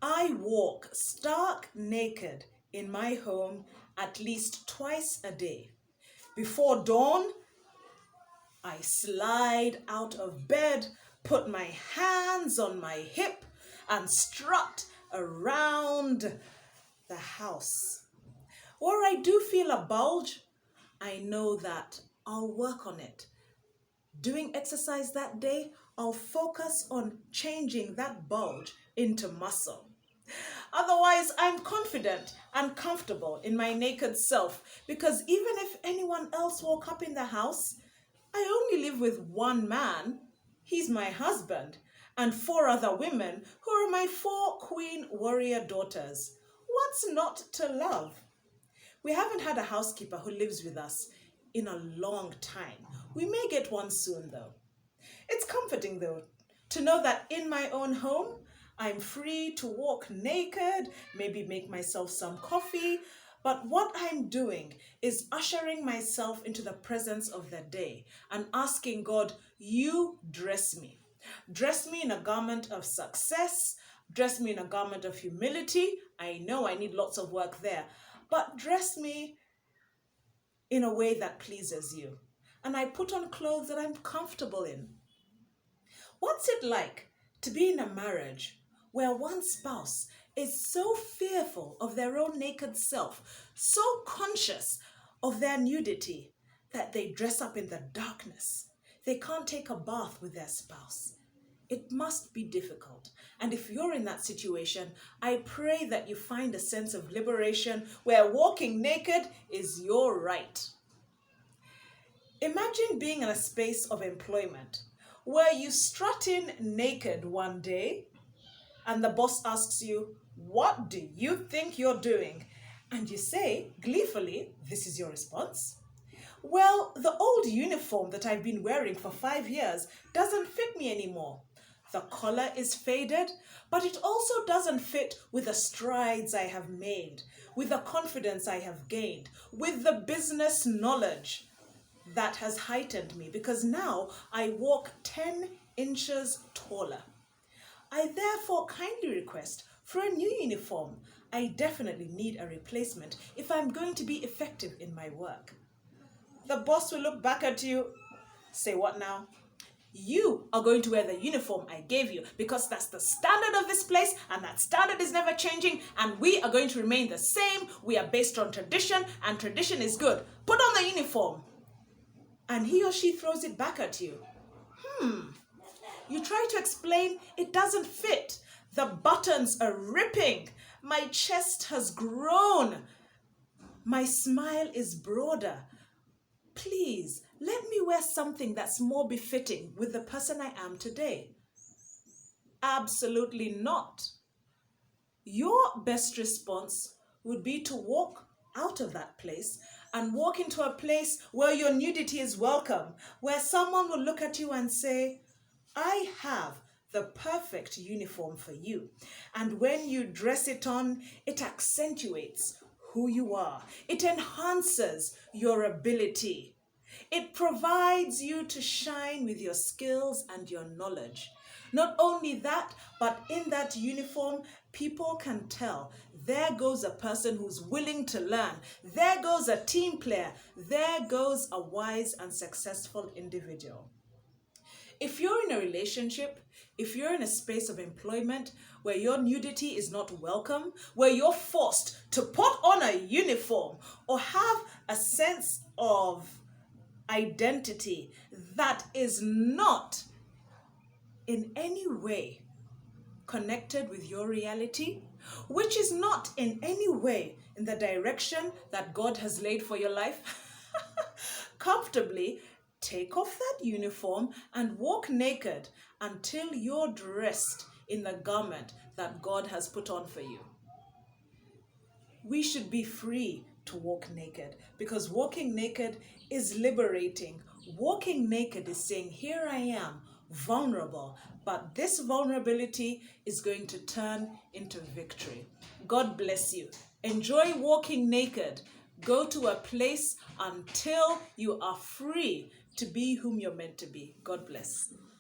I walk stark naked in my home at least twice a day. Before dawn, I slide out of bed, put my hands on my hip, and strut around the house. Or I do feel a bulge, I know that I'll work on it. Doing exercise that day, I'll focus on changing that bulge into muscle. Otherwise, I'm confident and comfortable in my naked self because even if anyone else woke up in the house, I only live with one man. He's my husband, and 4 other women who are my 4 queen warrior daughters. What's not to love? We haven't had a housekeeper who lives with us in a long time. We may get one soon, though. It's comforting, though, to know that in my own home, I'm free to walk naked, maybe make myself some coffee, but what I'm doing is ushering myself into the presence of the day and asking God, you dress me. Dress me in a garment of success, dress me in a garment of humility. I know I need lots of work there, but dress me in a way that pleases you. And I put on clothes that I'm comfortable in. What's it like to be in a marriage where one spouse is so fearful of their own naked self, so conscious of their nudity, that they dress up in the darkness? They can't take a bath with their spouse. It must be difficult. And if you're in that situation, I pray that you find a sense of liberation where walking naked is your right. Imagine being in a space of employment where you strut in naked one day and the boss asks you, "What do you think you're doing?" And you say, gleefully, this is your response: "Well, the old uniform that I've been wearing for 5 years doesn't fit me anymore. The collar is faded, but it also doesn't fit with the strides I have made, with the confidence I have gained, with the business knowledge that has heightened me because now I walk 10 inches taller. I therefore kindly request for a new uniform. I definitely need a replacement if I'm going to be effective in my work." The boss will look back at you, say, "What now? You are going to wear the uniform I gave you because that's the standard of this place and that standard is never changing and we are going to remain the same. We are based on tradition and tradition is good. Put on the uniform." And he or she throws it back at you. You try to explain, it doesn't fit. The buttons are ripping. My chest has grown. My smile is broader. Please, let me wear something that's more befitting with the person I am today. Absolutely not. Your best response would be to walk out of that place and walk into a place where your nudity is welcome, where someone will look at you and say, "I have the perfect uniform for you." And when you dress it on, it accentuates who you are. It enhances your ability. It provides you to shine with your skills and your knowledge. Not only that, but in that uniform, people can tell, there goes a person who's willing to learn. There goes a team player. There goes a wise and successful individual. If you're in a relationship, if you're in a space of employment where your nudity is not welcome, where you're forced to put on a uniform or have a sense of identity that is not in any way connected with your reality, which is not in any way in the direction that God has laid for your life, comfortably take off that uniform and walk naked until you're dressed in the garment that God has put on for you. We should be free to walk naked because walking naked is liberating. Walking naked is saying, here I am, vulnerable, but this vulnerability is going to turn into victory. God bless you. Enjoy walking naked. Go to a place until you are free to be whom you're meant to be. God bless.